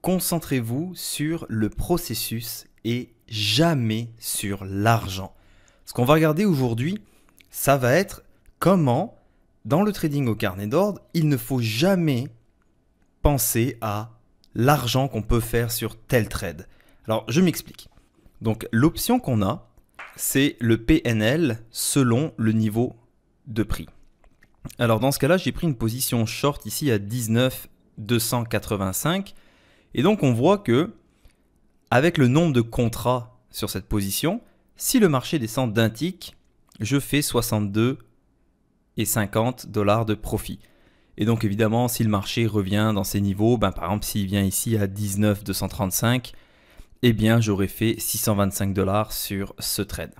concentrez-vous sur le processus et jamais sur l'argent. Ce qu'on va regarder aujourd'hui, ça va être comment, dans le trading au carnet d'ordre, il ne faut jamais penser à l'argent qu'on peut faire sur tel trade. Alors, je m'explique. Donc, l'option qu'on a, c'est le PNL selon le niveau de prix. Alors, dans ce cas-là, j'ai pris une position short ici à 19,285. Et donc, on voit que avec le nombre de contrats sur cette position, si le marché descend d'un tick, je fais 62,50 $ de profit. Et donc évidemment, si le marché revient dans ces niveaux, par exemple s'il vient ici à 19,235, eh bien j'aurais fait 625 $ sur ce trade.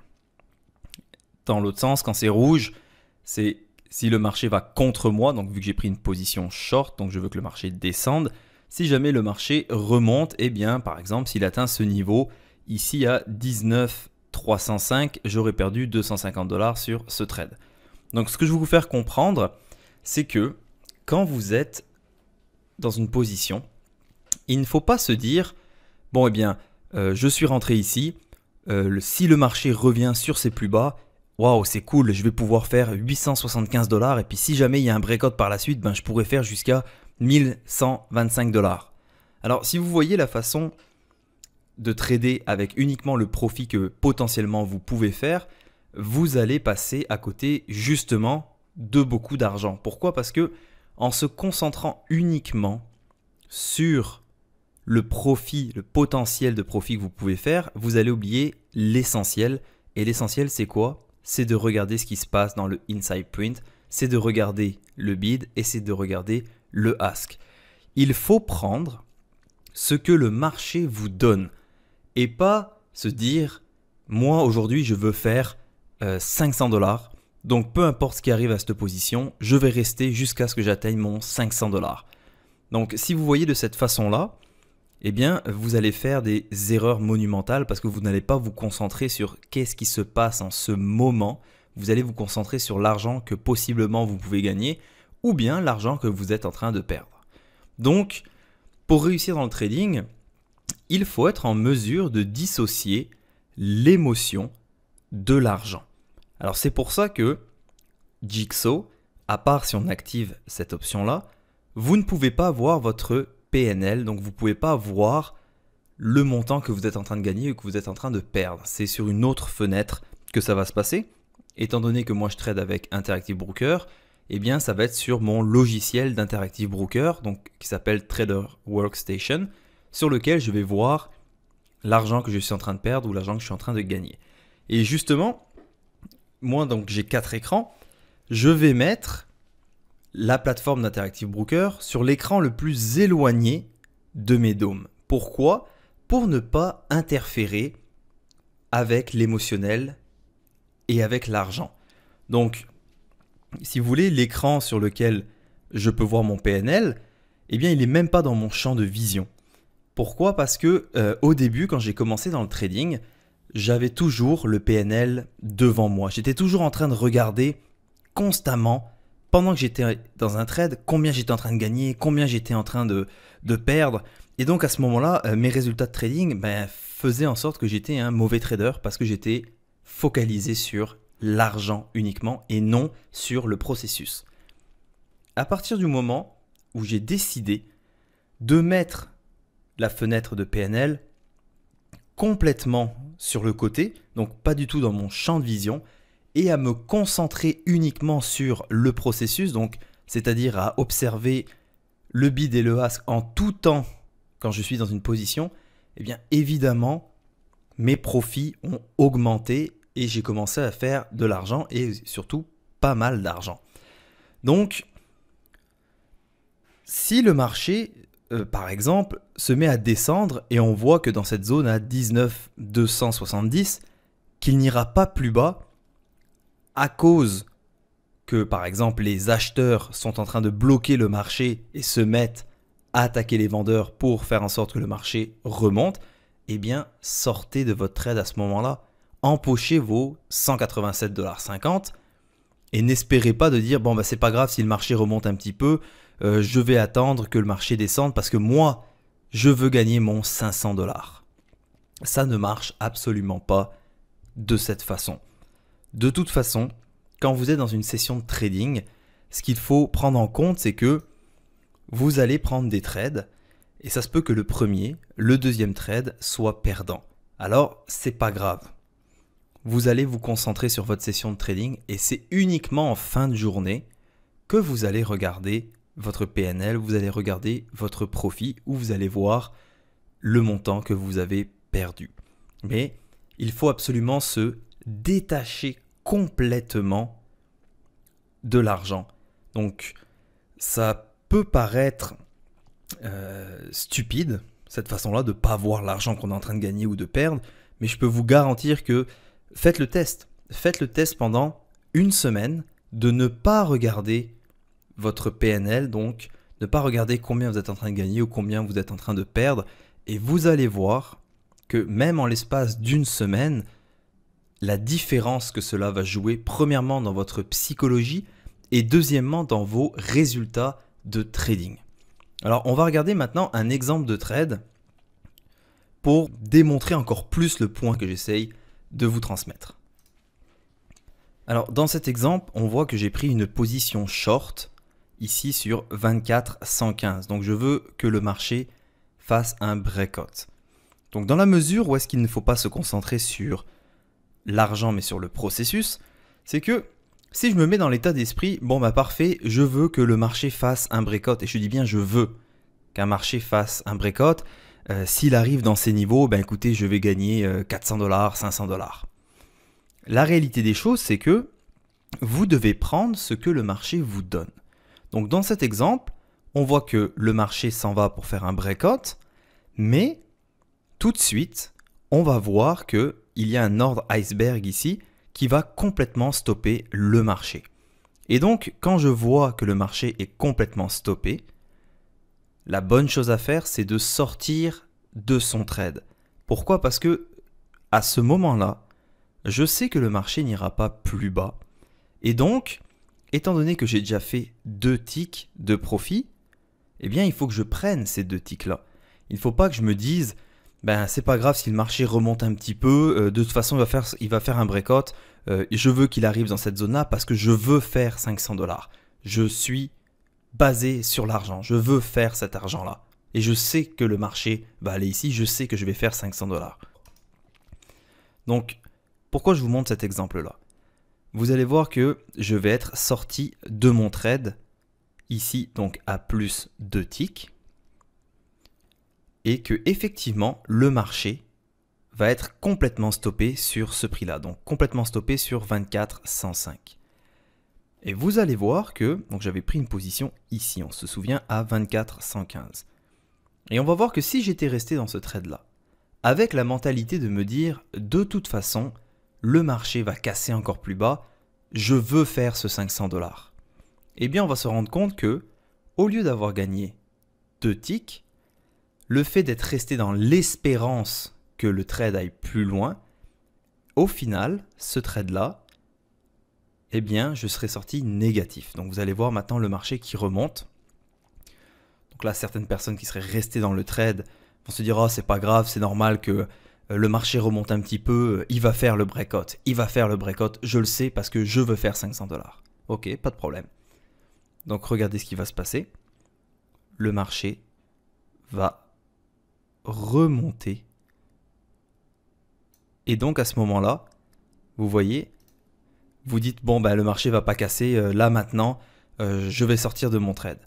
Dans l'autre sens, quand c'est rouge, c'est si le marché va contre moi, donc vu que j'ai pris une position short, donc je veux que le marché descende. Si jamais le marché remonte, eh bien par exemple s'il atteint ce niveau ici à 19,305, j'aurais perdu 250 $ sur ce trade. Donc ce que je veux vous faire comprendre, c'est que quand vous êtes dans une position, il ne faut pas se dire « Bon, eh bien, je suis rentré ici, si le marché revient sur ses plus bas, waouh, c'est cool, je vais pouvoir faire 875 $ et puis si jamais il y a un breakout par la suite, je pourrais faire jusqu'à 1125 $. » Alors, si vous voyez la façon de trader avec uniquement le profit que potentiellement vous pouvez faire, vous allez passer à côté justement de beaucoup d'argent. Pourquoi? Parce que en se concentrant uniquement sur le profit, le potentiel de profit que vous pouvez faire, vous allez oublier l'essentiel. Et l'essentiel, c'est quoi? C'est de regarder ce qui se passe dans le inside print, c'est de regarder le bid et c'est de regarder le ask. Il faut prendre ce que le marché vous donne et pas se dire « Moi, aujourd'hui, je veux faire 500 $. Donc, peu importe ce qui arrive à cette position, je vais rester jusqu'à ce que j'atteigne mon 500 $. Donc, si vous voyez de cette façon-là, eh bien, vous allez faire des erreurs monumentales parce que vous n'allez pas vous concentrer sur qu'est-ce qui se passe en ce moment. Vous allez vous concentrer sur l'argent que possiblement vous pouvez gagner ou bien l'argent que vous êtes en train de perdre. Donc, pour réussir dans le trading, il faut être en mesure de dissocier l'émotion de l'argent. Alors c'est pour ça que Jigsaw, à part si on active cette option-là, vous ne pouvez pas voir votre PNL, donc vous ne pouvez pas voir le montant que vous êtes en train de gagner ou que vous êtes en train de perdre. C'est sur une autre fenêtre que ça va se passer. Étant donné que moi je trade avec Interactive Broker, eh bien ça va être sur mon logiciel d'Interactive Broker, donc qui s'appelle Trader Workstation, sur lequel je vais voir l'argent que je suis en train de perdre ou l'argent que je suis en train de gagner. Et justement, moi, donc j'ai 4 écrans. Je vais mettre la plateforme d'Interactive Broker sur l'écran le plus éloigné de mes dômes. Pourquoi? Pour ne pas interférer avec l'émotionnel et avec l'argent. Donc, si vous voulez, l'écran sur lequel je peux voir mon PNL, eh bien, il n'est même pas dans mon champ de vision. Pourquoi? Parce que au début, quand j'ai commencé dans le trading, j'avais toujours le PNL devant moi. J'étais toujours en train de regarder constamment, pendant que j'étais dans un trade, combien j'étais en train de gagner, combien j'étais en train de perdre. Et donc à ce moment-là, mes résultats de trading faisaient en sorte que j'étais un mauvais trader parce que j'étais focalisé sur l'argent uniquement et non sur le processus. À partir du moment où j'ai décidé de mettre la fenêtre de PNL complètement sur le côté, donc pas du tout dans mon champ de vision, et à me concentrer uniquement sur le processus, donc c'est-à-dire à observer le bid et le ask en tout temps quand je suis dans une position, eh bien évidemment mes profits ont augmenté et j'ai commencé à faire de l'argent et surtout pas mal d'argent. Donc si le marché par exemple, se met à descendre et on voit que dans cette zone à 19,270, qu'il n'ira pas plus bas à cause que, par exemple, les acheteurs sont en train de bloquer le marché et se mettent à attaquer les vendeurs pour faire en sorte que le marché remonte, eh bien, sortez de votre trade à ce moment-là, empochez vos 187,50 $ et n'espérez pas de dire « bon, c'est pas grave si le marché remonte un petit peu, je vais attendre que le marché descende parce que moi, je veux gagner mon 500 $. Ça ne marche absolument pas de cette façon. De toute façon, quand vous êtes dans une session de trading, ce qu'il faut prendre en compte, c'est que vous allez prendre des trades et ça se peut que le premier, le deuxième trade soit perdant. Alors, c'est pas grave. Vous allez vous concentrer sur votre session de trading et c'est uniquement en fin de journée que vous allez regarder votre PNL, vous allez regarder votre profit ou vous allez voir le montant que vous avez perdu. Mais il faut absolument se détacher complètement de l'argent. Donc, ça peut paraître stupide, cette façon-là, de ne pas voir l'argent qu'on est en train de gagner ou de perdre, mais je peux vous garantir que faites le test. Faites le test pendant une semaine de ne pas regarder votre PNL, donc ne pas regarder combien vous êtes en train de gagner ou combien vous êtes en train de perdre, et vous allez voir que même en l'espace d'une semaine, la différence que cela va jouer, premièrement dans votre psychologie et deuxièmement dans vos résultats de trading. Alors on va regarder maintenant un exemple de trade pour démontrer encore plus le point que j'essaye de vous transmettre. Alors dans cet exemple, on voit que j'ai pris une position short ici sur 24,115. Donc je veux que le marché fasse un breakout. Donc dans la mesure où est-ce qu'il ne faut pas se concentrer sur l'argent mais sur le processus, c'est que si je me mets dans l'état d'esprit, bon bah parfait, je veux que le marché fasse un breakout, et je dis bien je veux qu'un marché fasse un breakout, s'il arrive dans ces niveaux, ben écoutez, je vais gagner 400 $, 500 $. La réalité des choses, c'est que vous devez prendre ce que le marché vous donne. Donc dans cet exemple, on voit que le marché s'en va pour faire un breakout, mais tout de suite, on va voir qu'il y a un ordre iceberg ici qui va complètement stopper le marché. Et donc, quand je vois que le marché est complètement stoppé, la bonne chose à faire, c'est de sortir de son trade. Pourquoi? Parce que à ce moment-là, je sais que le marché n'ira pas plus bas. Et donc, étant donné que j'ai déjà fait 2 ticks de profit, eh bien, il faut que je prenne ces 2 ticks-là. Il ne faut pas que je me dise, ben c'est pas grave si le marché remonte un petit peu, de toute façon il va faire un breakout, je veux qu'il arrive dans cette zone-là parce que je veux faire 500 $. Je suis basé sur l'argent, je veux faire cet argent-là. Et je sais que le marché va aller ici, je sais que je vais faire 500 $. Donc, pourquoi je vous montre cet exemple-là? Vous allez voir que je vais être sorti de mon trade, ici donc à plus 2 ticks, et que effectivement le marché va être complètement stoppé sur ce prix-là, donc complètement stoppé sur 24,105. Et vous allez voir que, donc j'avais pris une position ici, on se souvient, à 24,115. Et on va voir que si j'étais resté dans ce trade-là, avec la mentalité de me dire, de toute façon, le marché va casser encore plus bas, je veux faire ce 500 $. Eh bien, on va se rendre compte que, au lieu d'avoir gagné 2 ticks, le fait d'être resté dans l'espérance que le trade aille plus loin, au final, ce trade-là, eh bien, je serais sorti négatif. Donc, vous allez voir maintenant le marché qui remonte. Donc là, certaines personnes qui seraient restées dans le trade vont se dire « Oh, c'est pas grave, c'est normal que le marché remonte un petit peu, il va faire le breakout. Il va faire le breakout, je le sais parce que je veux faire 500 $. » Ok, pas de problème. Donc, regardez ce qui va se passer. Le marché va remonter. Et donc, à ce moment-là, vous voyez, vous dites « Bon, ben, le marché va pas casser, là maintenant, je vais sortir de mon trade. »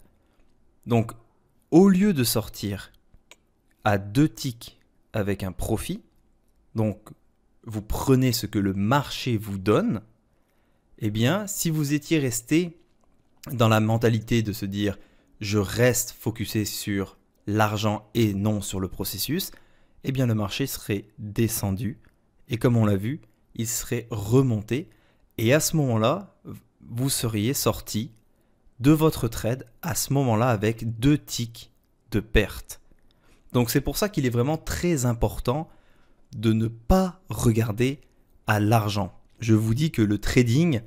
Donc, au lieu de sortir à 2 ticks avec un profit, donc vous prenez ce que le marché vous donne, eh bien, si vous étiez resté dans la mentalité de se dire « je reste focusé sur l'argent et non sur le processus », eh bien le marché serait descendu et comme on l'a vu, il serait remonté et à ce moment-là, vous seriez sorti de votre trade à ce moment-là avec 2 ticks de perte. Donc c'est pour ça qu'il est vraiment très important de ne pas regarder à l'argent. Je vous dis que le trading,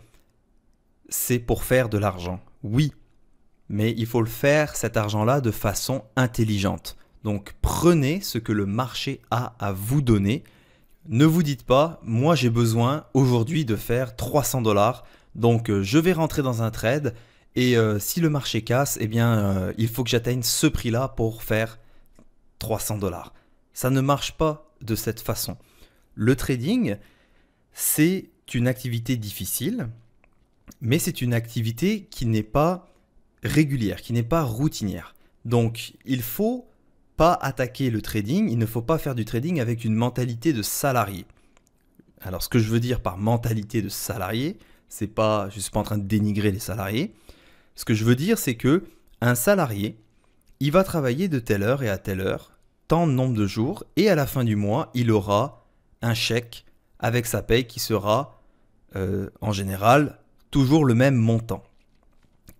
c'est pour faire de l'argent. Oui, mais il faut le faire, cet argent-là, de façon intelligente. Donc prenez ce que le marché a à vous donner. Ne vous dites pas, moi j'ai besoin aujourd'hui de faire 300 $, donc je vais rentrer dans un trade et si le marché casse, eh bien il faut que j'atteigne ce prix-là pour faire 300 $. Ça ne marche pas de cette façon. Le trading, c'est une activité difficile, mais c'est une activité qui n'est pas régulière, qui n'est pas routinière. Donc, il ne faut pas attaquer le trading, il ne faut pas faire du trading avec une mentalité de salarié. Alors, ce que je veux dire par mentalité de salarié, je ne suis pas en train de dénigrer les salariés. Ce que je veux dire, c'est que un salarié, il va travailler de telle heure et à telle heure, tant de nombre de jours, et à la fin du mois, il aura un chèque avec sa paye qui sera, en général, toujours le même montant.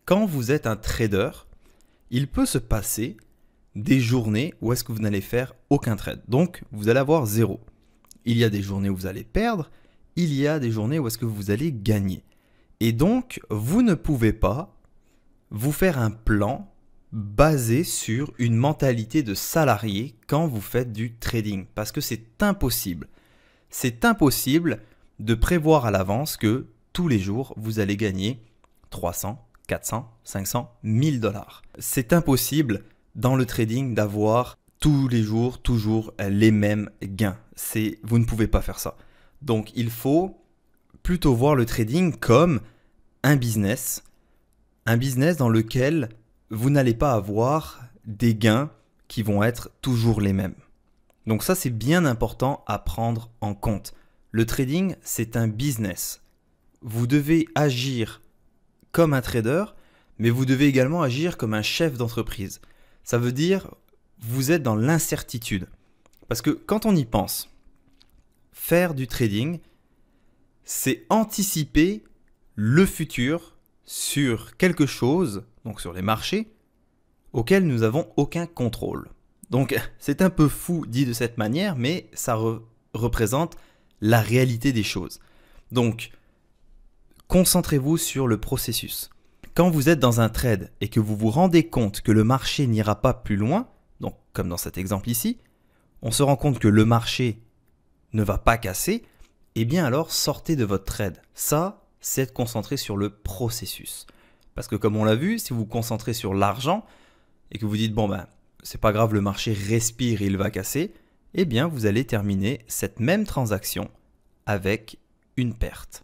Quand vous êtes un trader, il peut se passer des journées où est-ce que vous n'allez faire aucun trade. Donc, vous allez avoir 0. Il y a des journées où vous allez perdre, il y a des journées où est-ce que vous allez gagner. Et donc, vous ne pouvez pas vous faire un plan basé sur une mentalité de salarié quand vous faites du trading. Parce que c'est impossible. C'est impossible de prévoir à l'avance que tous les jours, vous allez gagner 300, 400, 500, 1000 $. C'est impossible dans le trading d'avoir tous les jours toujours les mêmes gains. Vous ne pouvez pas faire ça. Donc, il faut plutôt voir le trading comme un business dans lequel vous n'allez pas avoir des gains qui vont être toujours les mêmes. Donc ça, c'est bien important à prendre en compte. Le trading, c'est un business. Vous devez agir comme un trader, mais vous devez également agir comme un chef d'entreprise. Ça veut dire, vous êtes dans l'incertitude. Parce que quand on y pense, faire du trading, c'est anticiper le futur sur quelque chose, donc sur les marchés, auxquels nous n'avons aucun contrôle. Donc c'est un peu fou dit de cette manière, mais ça représente la réalité des choses. Donc, concentrez-vous sur le processus. Quand vous êtes dans un trade et que vous vous rendez compte que le marché n'ira pas plus loin, donc comme dans cet exemple ici, on se rend compte que le marché ne va pas casser, eh bien alors sortez de votre trade. Ça, c'est être concentré sur le processus. Parce que comme on l'a vu, si vous vous concentrez sur l'argent et que vous dites bon ben c'est pas grave, le marché respire et il va casser, eh bien vous allez terminer cette même transaction avec une perte.